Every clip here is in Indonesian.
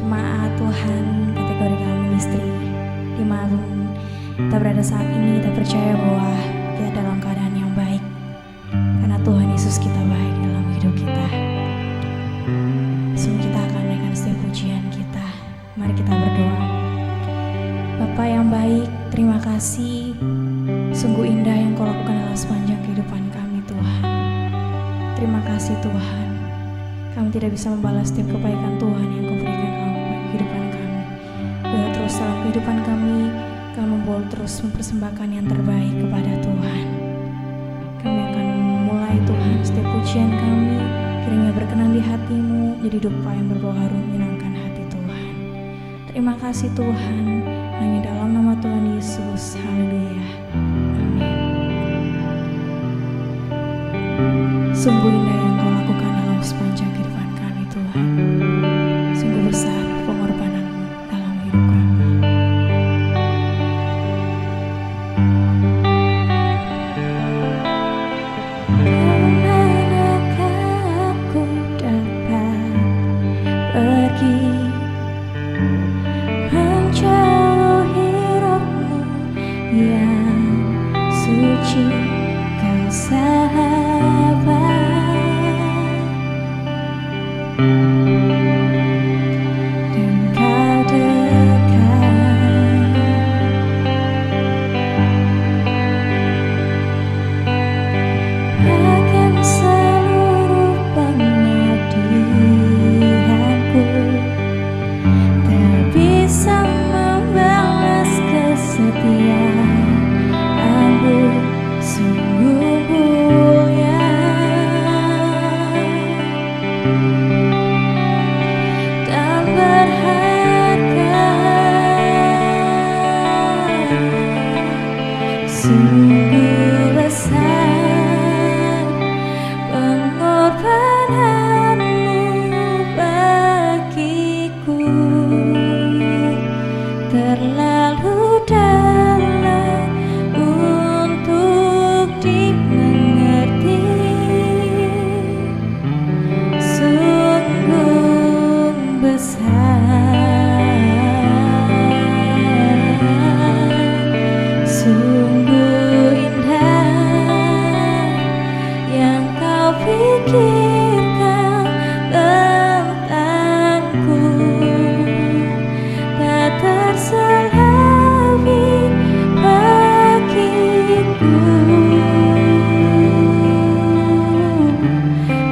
jemaat Tuhan kategori kaum istri dimanapun kita berada saat ini, kita percaya bahwa kita dalam keadaan yang baik karena Tuhan Yesus kita baik dalam hidup kita. Semua kita akan naikkan setiap pujian kita. Mari kita berdoa. Bapa yang baik, terima kasih, sungguh indah yang Kau lakukan dalam sepanjang kehidupan kami Tuhan. Terima kasih Tuhan, kami tidak bisa membalas setiap kebaikan Tuhan yang Kau berikan dalam kehidupan kami. Biar terus dalam kehidupan kami membawa terus mempersembahkan yang terbaik kepada Tuhan. Kami akan memulai Tuhan setiap pujian kami, kiranya berkenan di hati-Mu, jadi dupa yang berbau harum menyenangkan hati Tuhan. Terima kasih Tuhan, hanya dalam nama Tuhan Yesus. Haleluya. Amin. Sungguh indah yang Kau lakukan dalam sepanjang kehidupan kami Tuhan. Sungguh besar pengorbanan-Mu dalam hidup kami. Kemanakah aku dapat pergi menjauhi roh-Mu yang suci, Kau sahabat. Dan Kau dekat, akan seluruh pengabdianku, tak bisa membalas kesetiaan-Mu, sungguh mulia dan berharga. Sungguh besar pengorbanan-Mu bagiku, terlalu dalam untuk dimengerti. Sungguh besar, sungguh indah yang Kau pikirkan tentangku, tak terselami bagiku.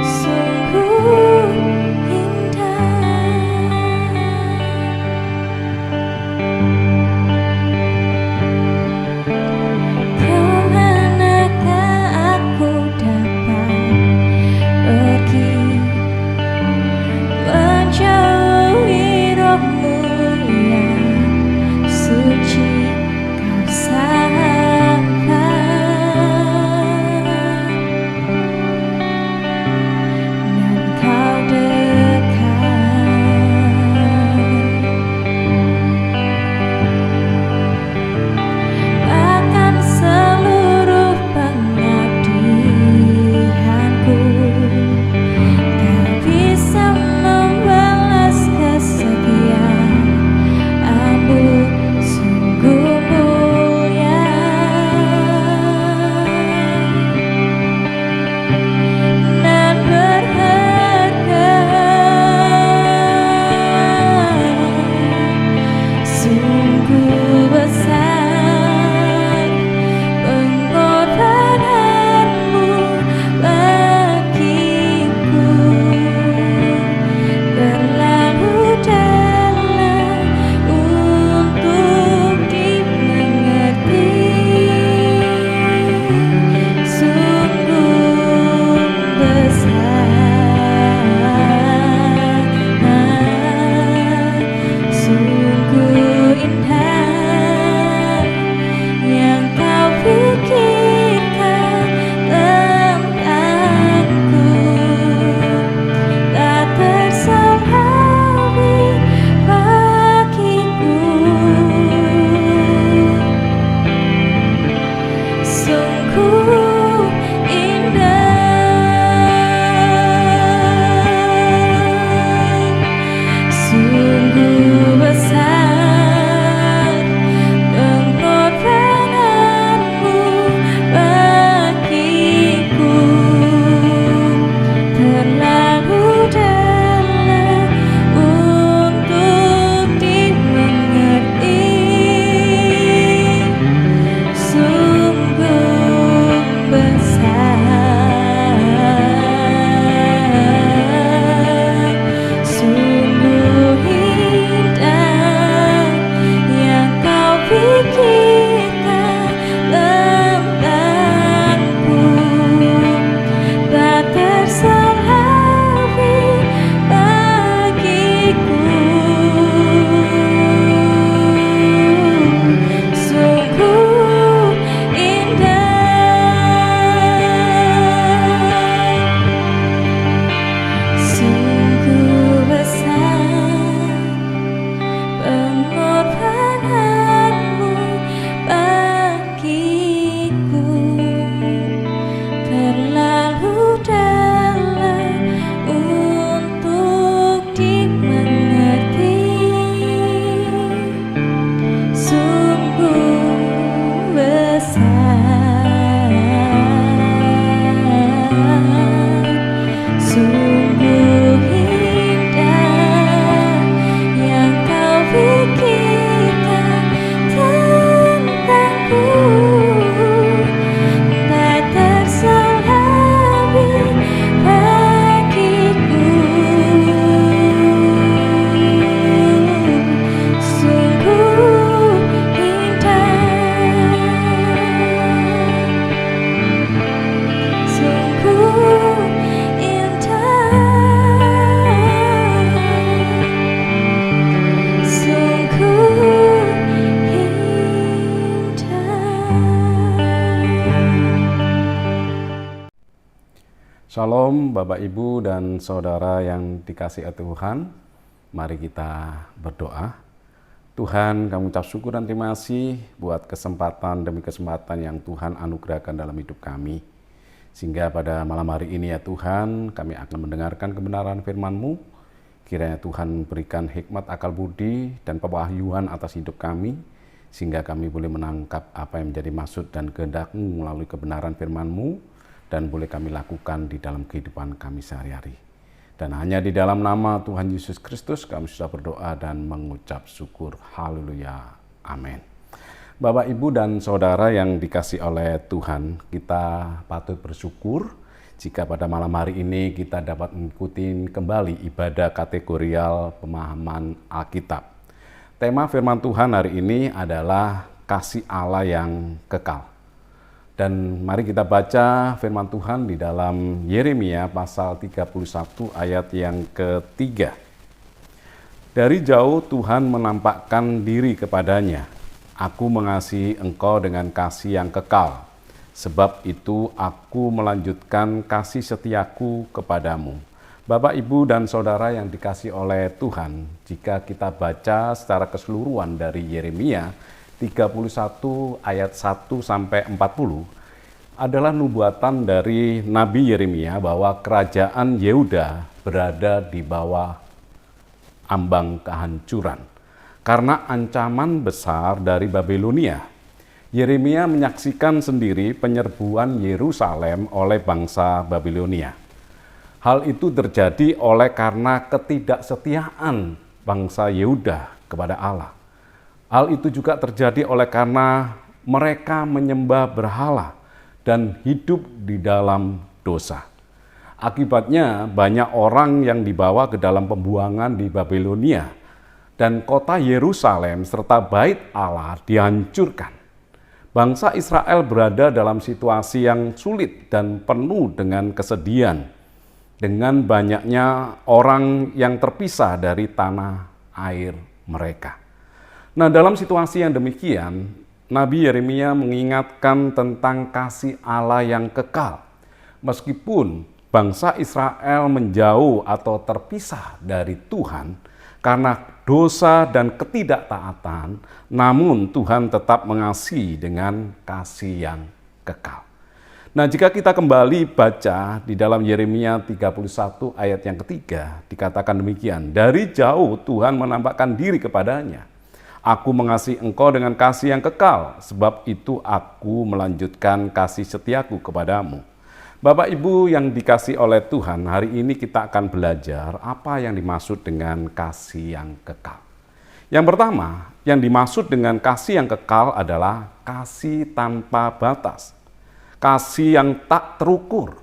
Sungguh indah. Shalom Bapak Ibu dan Saudara yang dikasihi Tuhan. Mari kita berdoa. Tuhan, kami ucap syukur dan terima kasih buat kesempatan demi kesempatan yang Tuhan anugerahkan dalam hidup kami. Sehingga pada malam hari ini ya Tuhan, kami akan mendengarkan kebenaran firman-Mu. Kiranya Tuhan berikan hikmat, akal budi, dan pewahyuan atas hidup kami. Sehingga kami boleh menangkap apa yang menjadi maksud dan kehendak-Mu melalui kebenaran firman-Mu. Dan boleh kami lakukan di dalam kehidupan kami sehari-hari. Dan hanya di dalam nama Tuhan Yesus Kristus kami sudah berdoa dan mengucap syukur. Haleluya. Amin. Bapak, Ibu, dan Saudara yang dikasihi oleh Tuhan, kita patut bersyukur jika pada malam hari ini kita dapat mengikuti kembali ibadah kategorial pemahaman Alkitab. Tema firman Tuhan hari ini adalah kasih Allah yang kekal. Dan mari kita baca firman Tuhan di dalam Yeremia pasal 31 ayat yang ketiga. Dari jauh Tuhan menampakkan diri kepadanya. Aku mengasihi engkau dengan kasih yang kekal. Sebab itu aku melanjutkan kasih setiaku kepadamu. Bapak, Ibu, dan Saudara yang dikasihi oleh Tuhan, jika kita baca secara keseluruhan dari Yeremia 31 ayat 1 sampai 40 adalah nubuatan dari Nabi Yeremia bahwa kerajaan Yehuda berada di bawah ambang kehancuran karena ancaman besar dari Babilonia. Yeremia menyaksikan sendiri penyerbuan Yerusalem oleh bangsa Babilonia. Hal itu terjadi oleh karena ketidaksetiaan bangsa Yehuda kepada Allah. Hal itu juga terjadi oleh karena mereka menyembah berhala dan hidup di dalam dosa. Akibatnya banyak orang yang dibawa ke dalam pembuangan di Babilonia dan kota Yerusalem serta bait Allah dihancurkan. Bangsa Israel berada dalam situasi yang sulit dan penuh dengan kesedihan, dengan banyaknya orang yang terpisah dari tanah air mereka. Nah, dalam situasi yang demikian, Nabi Yeremia mengingatkan tentang kasih Allah yang kekal. Meskipun bangsa Israel menjauh atau terpisah dari Tuhan karena dosa dan ketidaktaatan, namun Tuhan tetap mengasihi dengan kasih yang kekal. Nah, jika kita kembali baca di dalam Yeremia 31 ayat yang ketiga, dikatakan demikian, dari jauh Tuhan menampakkan diri kepadanya. Aku mengasihi engkau dengan kasih yang kekal, sebab itu aku melanjutkan kasih setiaku kepadamu. Bapak, Ibu yang dikasihi oleh Tuhan, hari ini kita akan belajar apa yang dimaksud dengan kasih yang kekal. Yang pertama, yang dimaksud dengan kasih yang kekal adalah kasih tanpa batas. Kasih yang tak terukur,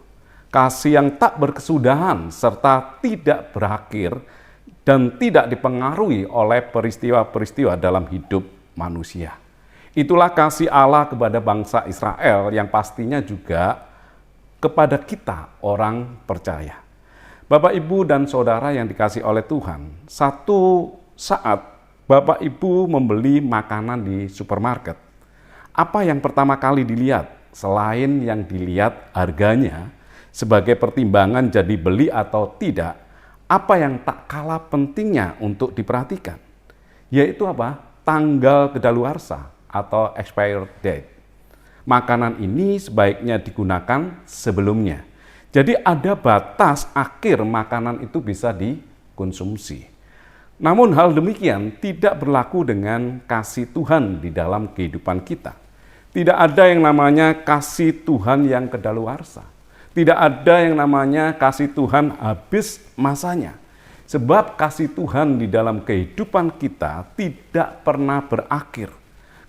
kasih yang tak berkesudahan, serta tidak berakhir, dan tidak dipengaruhi oleh peristiwa-peristiwa dalam hidup manusia. Itulah kasih Allah kepada bangsa Israel yang pastinya juga kepada kita orang percaya. Bapak, Ibu, dan Saudara yang dikasihi oleh Tuhan, satu saat Bapak Ibu membeli makanan di supermarket. Apa yang pertama kali dilihat selain yang dilihat harganya sebagai pertimbangan jadi beli atau tidak? Apa yang tak kalah pentingnya untuk diperhatikan, yaitu apa? Tanggal kedaluarsa atau expired date. Makanan ini sebaiknya digunakan sebelumnya. Jadi ada batas akhir makanan itu bisa dikonsumsi. Namun hal demikian tidak berlaku dengan kasih Tuhan di dalam kehidupan kita. Tidak ada yang namanya kasih Tuhan yang kedaluarsa. Tidak ada yang namanya kasih Tuhan habis masanya. Sebab kasih Tuhan di dalam kehidupan kita tidak pernah berakhir.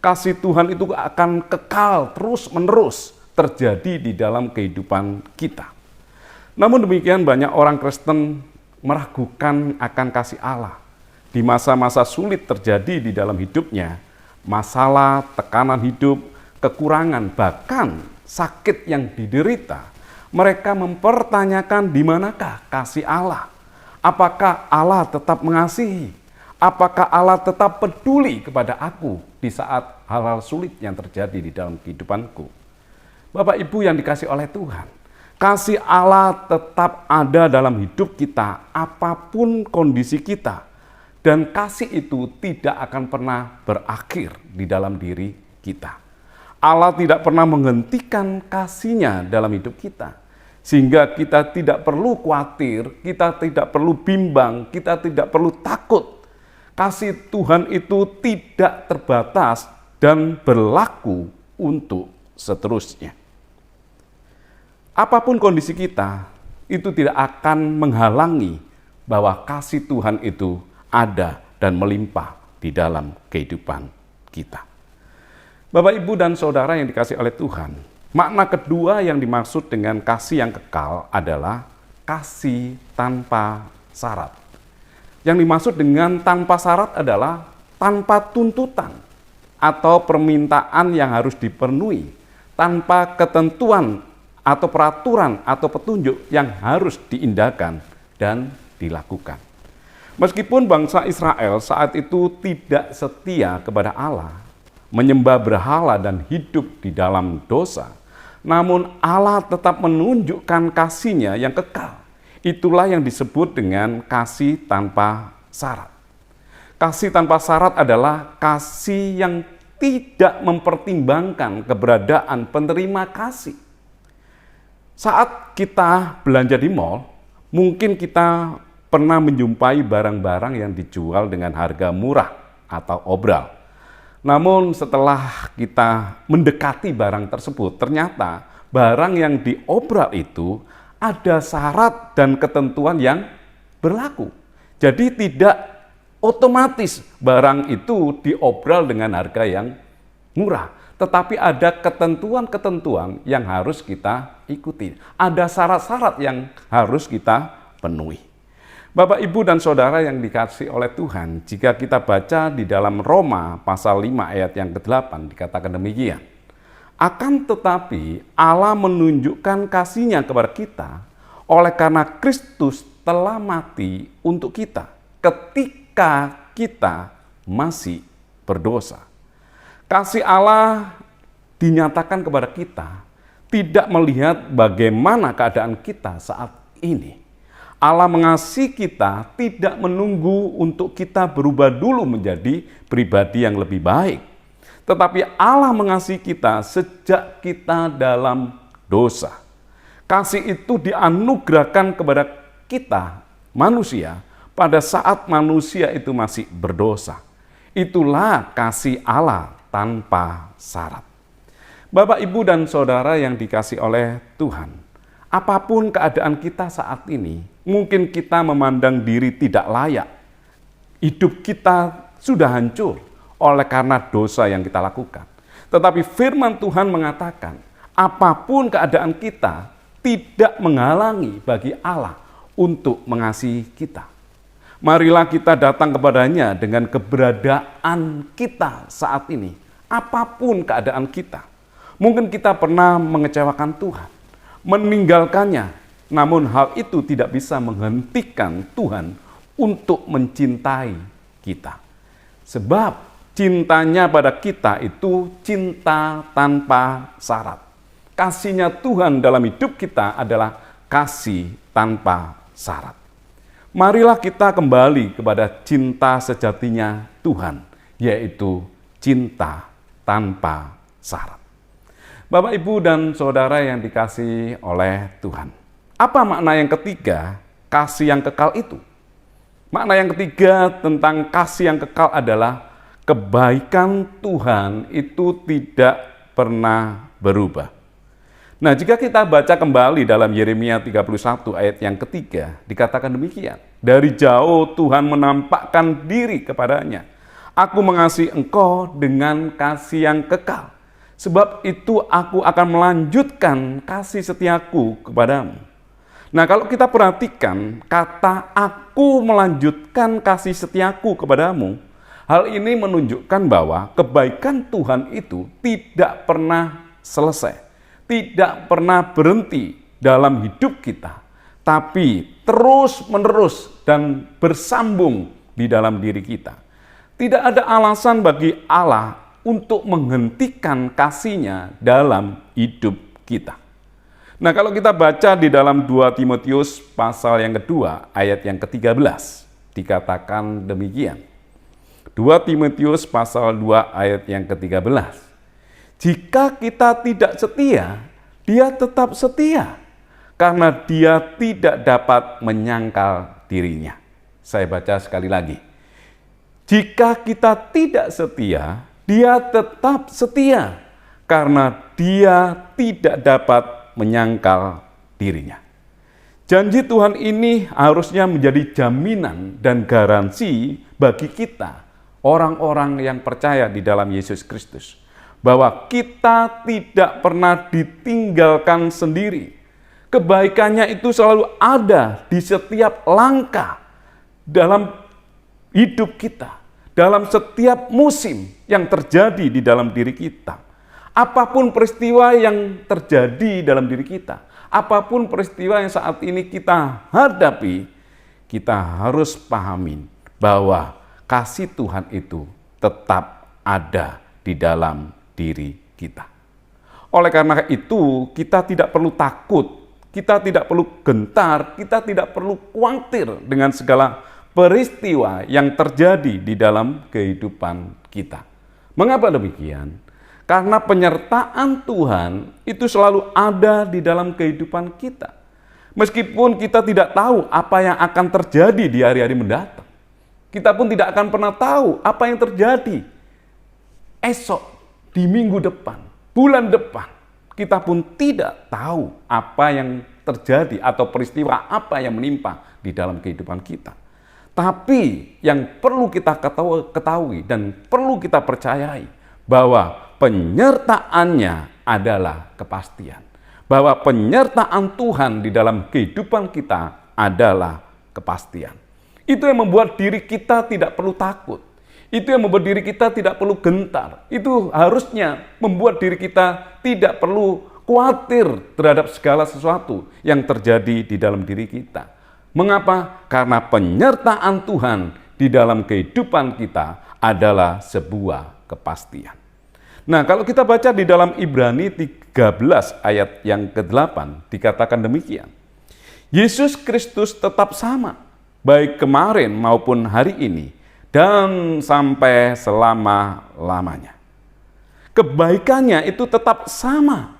Kasih Tuhan itu akan kekal terus-menerus terjadi di dalam kehidupan kita. Namun demikian banyak orang Kristen meragukan akan kasih Allah. Di masa-masa sulit terjadi di dalam hidupnya, masalah, tekanan hidup, kekurangan, bahkan sakit yang diderita, mereka mempertanyakan di manakah kasih Allah. Apakah Allah tetap mengasihi? Apakah Allah tetap peduli kepada aku di saat hal-hal sulit yang terjadi di dalam kehidupanku? Bapak, Ibu yang dikasihi oleh Tuhan, Kasih Allah tetap ada dalam hidup kita, apapun kondisi kita. Dan kasih itu tidak akan pernah berakhir di dalam diri kita. Allah tidak pernah menghentikan kasih-Nya dalam hidup kita. Sehingga kita tidak perlu khawatir, kita tidak perlu bimbang, kita tidak perlu takut. Kasih Tuhan itu tidak terbatas dan berlaku untuk seterusnya. Apapun kondisi kita, itu tidak akan menghalangi bahwa kasih Tuhan itu ada dan melimpah di dalam kehidupan kita. Bapak, Ibu, dan Saudara yang dikasihi oleh Tuhan, makna kedua yang dimaksud dengan kasih yang kekal adalah kasih tanpa syarat. Yang dimaksud dengan tanpa syarat adalah tanpa tuntutan atau permintaan yang harus dipenuhi, tanpa ketentuan atau peraturan atau petunjuk yang harus diindahkan dan dilakukan. Meskipun bangsa Israel saat itu tidak setia kepada Allah, menyembah berhala dan hidup di dalam dosa, namun Allah tetap menunjukkan kasih-Nya yang kekal. Itulah yang disebut dengan kasih tanpa syarat. Kasih tanpa syarat adalah kasih yang tidak mempertimbangkan keberadaan penerima kasih. Saat kita belanja di mall, mungkin kita pernah menjumpai barang-barang yang dijual dengan harga murah atau obral. Namun setelah kita mendekati barang tersebut, ternyata barang yang diobral itu ada syarat dan ketentuan yang berlaku. Jadi tidak otomatis barang itu diobral dengan harga yang murah. Tetapi ada ketentuan-ketentuan yang harus kita ikuti. Ada syarat-syarat yang harus kita penuhi. Bapak, Ibu, dan Saudara yang dikasihi oleh Tuhan, jika kita baca di dalam Roma pasal 5 ayat yang ke-8 dikatakan demikian. Akan tetapi Allah menunjukkan kasih-Nya kepada kita oleh karena Kristus telah mati untuk kita ketika kita masih berdosa. Kasih Allah dinyatakan kepada kita tidak melihat bagaimana keadaan kita saat ini. Allah mengasihi kita tidak menunggu untuk kita berubah dulu menjadi pribadi yang lebih baik. Tetapi Allah mengasihi kita sejak kita dalam dosa. Kasih itu dianugerahkan kepada kita, manusia, pada saat manusia itu masih berdosa. Itulah kasih Allah tanpa syarat. Bapak, Ibu, dan Saudara yang dikasihi oleh Tuhan, apapun keadaan kita saat ini, mungkin kita memandang diri tidak layak. Hidup kita sudah hancur oleh karena dosa yang kita lakukan. Tetapi firman Tuhan mengatakan, apapun keadaan kita tidak menghalangi bagi Allah untuk mengasihi kita. Marilah kita datang kepadanya dengan keberadaan kita saat ini. Apapun keadaan kita. Mungkin kita pernah mengecewakan Tuhan, meninggalkannya. Namun hal itu tidak bisa menghentikan Tuhan untuk mencintai kita. Sebab cintanya pada kita itu cinta tanpa syarat. Kasih-Nya Tuhan dalam hidup kita adalah kasih tanpa syarat. Marilah kita kembali kepada cinta sejatinya Tuhan, yaitu cinta tanpa syarat. Bapak, Ibu, dan Saudara yang dikasihi oleh Tuhan. Apa makna yang ketiga, kasih yang kekal itu? Makna yang ketiga tentang kasih yang kekal adalah kebaikan Tuhan itu tidak pernah berubah. Nah, jika kita baca kembali dalam Yeremia 31 ayat yang ketiga, dikatakan demikian. Dari jauh Tuhan menampakkan diri kepadanya. Aku mengasihi engkau dengan kasih yang kekal. Sebab itu aku akan melanjutkan kasih setiaku kepadamu. Nah, kalau kita perhatikan kata aku melanjutkan kasih setiaku kepadamu, hal ini menunjukkan bahwa kebaikan Tuhan itu tidak pernah selesai. Tidak pernah berhenti dalam hidup kita, tapi terus-menerus dan bersambung di dalam diri kita. Tidak ada alasan bagi Allah untuk menghentikan kasih-Nya dalam hidup kita. Nah, kalau kita baca di dalam 2 Timotius pasal yang kedua, ayat yang ke-13, dikatakan demikian. 2 Timotius pasal 2 ayat yang ke-13. Jika kita tidak setia, dia tetap setia, karena dia tidak dapat menyangkal dirinya. Saya baca sekali lagi. Jika kita tidak setia, dia tetap setia, karena dia tidak dapat menyangkal dirinya. Janji Tuhan ini harusnya menjadi jaminan dan garansi bagi kita, orang-orang yang percaya di dalam Yesus Kristus, bahwa kita tidak pernah ditinggalkan sendiri. Kebaikannya itu selalu ada di setiap langkah dalam hidup kita, dalam setiap musim yang terjadi di dalam diri kita. Apapun peristiwa yang terjadi dalam diri kita, apapun peristiwa yang saat ini kita hadapi, kita harus pahamin bahwa kasih Tuhan itu tetap ada di dalam diri kita. Oleh karena itu, kita tidak perlu takut, kita tidak perlu gentar, kita tidak perlu khawatir dengan segala peristiwa yang terjadi di dalam kehidupan kita. Mengapa demikian? Karena penyertaan Tuhan itu selalu ada di dalam kehidupan kita. Meskipun kita tidak tahu apa yang akan terjadi di hari-hari mendatang. Kita pun tidak akan pernah tahu apa yang terjadi esok, di minggu depan, bulan depan. Kita pun tidak tahu apa yang terjadi atau peristiwa apa yang menimpa di dalam kehidupan kita. Tapi yang perlu kita ketahui dan perlu kita percayai bahwa penyertaannya adalah kepastian. Bahwa penyertaan Tuhan di dalam kehidupan kita adalah kepastian. Itu yang membuat diri kita tidak perlu takut. Itu yang membuat diri kita tidak perlu gentar. Itu harusnya membuat diri kita tidak perlu khawatir terhadap segala sesuatu yang terjadi di dalam diri kita. Mengapa? Karena penyertaan Tuhan di dalam kehidupan kita adalah sebuah kepastian. Nah, kalau kita baca di dalam Ibrani 13 ayat yang ke-8 dikatakan demikian. Yesus Kristus tetap sama, baik kemarin maupun hari ini, dan sampai selama-lamanya. Kebaikannya itu tetap sama,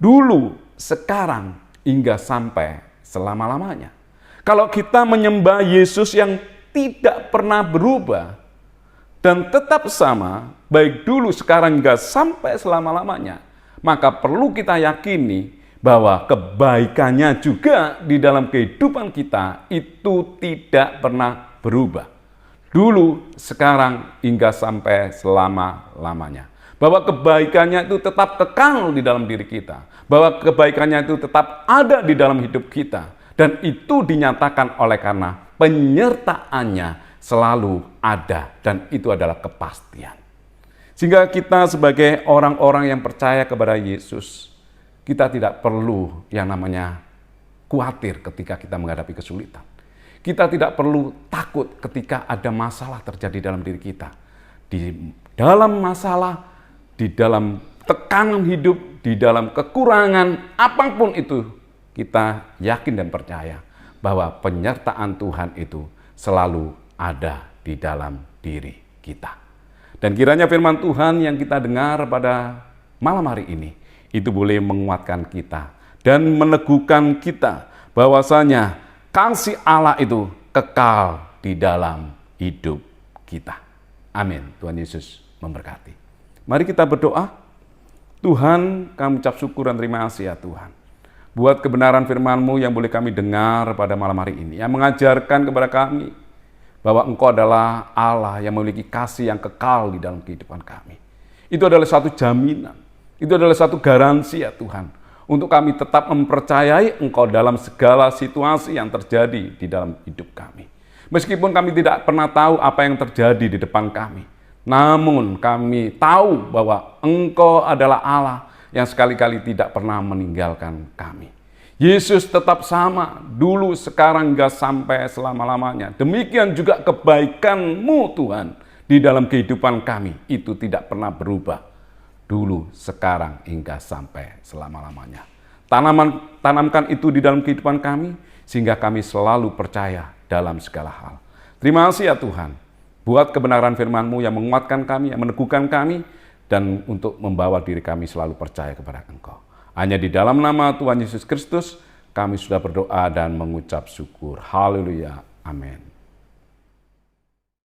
dulu, sekarang, hingga sampai selama-lamanya. Kalau kita menyembah Yesus yang tidak pernah berubah, dan tetap sama, baik dulu, sekarang, hingga sampai selama-lamanya, maka perlu kita yakini bahwa kebaikannya juga di dalam kehidupan kita itu tidak pernah berubah. Dulu, sekarang, hingga sampai selama-lamanya. Bahwa kebaikannya itu tetap kekal di dalam diri kita. Bahwa kebaikannya itu tetap ada di dalam hidup kita. Dan itu dinyatakan oleh karena penyertaannya selalu ada, dan itu adalah kepastian. Sehingga kita sebagai orang-orang yang percaya kepada Yesus, kita tidak perlu yang namanya khawatir ketika kita menghadapi kesulitan. Kita tidak perlu takut ketika ada masalah terjadi dalam diri kita. Di dalam masalah, di dalam tekanan hidup, di dalam kekurangan, apapun itu, kita yakin dan percaya bahwa penyertaan Tuhan itu selalu ada di dalam diri kita. Dan kiranya firman Tuhan yang kita dengar pada malam hari ini, itu boleh menguatkan kita dan meneguhkan kita bahwasanya kasih Allah itu kekal di dalam hidup kita. Amin. Tuhan Yesus memberkati. Mari kita berdoa. Tuhan, kami ucap syukur dan terima kasih ya Tuhan, buat kebenaran firman-Mu yang boleh kami dengar pada malam hari ini, yang mengajarkan kepada kami bahwa Engkau adalah Allah yang memiliki kasih yang kekal di dalam kehidupan kami. Itu adalah satu jaminan, itu adalah satu garansi ya Tuhan, untuk kami tetap mempercayai Engkau dalam segala situasi yang terjadi di dalam hidup kami. Meskipun kami tidak pernah tahu apa yang terjadi di depan kami, namun kami tahu bahwa Engkau adalah Allah yang sekali-kali tidak pernah meninggalkan kami. Yesus tetap sama, dulu, sekarang, hingga sampai selama-lamanya. Demikian juga kebaikan-Mu Tuhan di dalam kehidupan kami, itu tidak pernah berubah. Dulu, sekarang, hingga sampai selama-lamanya. Tanamkan itu di dalam kehidupan kami, sehingga kami selalu percaya dalam segala hal. Terima kasih ya Tuhan, buat kebenaran firman-Mu yang menguatkan kami, yang meneguhkan kami, dan untuk membawa diri kami selalu percaya kepada Engkau. Hanya di dalam nama Tuhan Yesus Kristus, kami sudah berdoa dan mengucap syukur. Haleluya. Amin.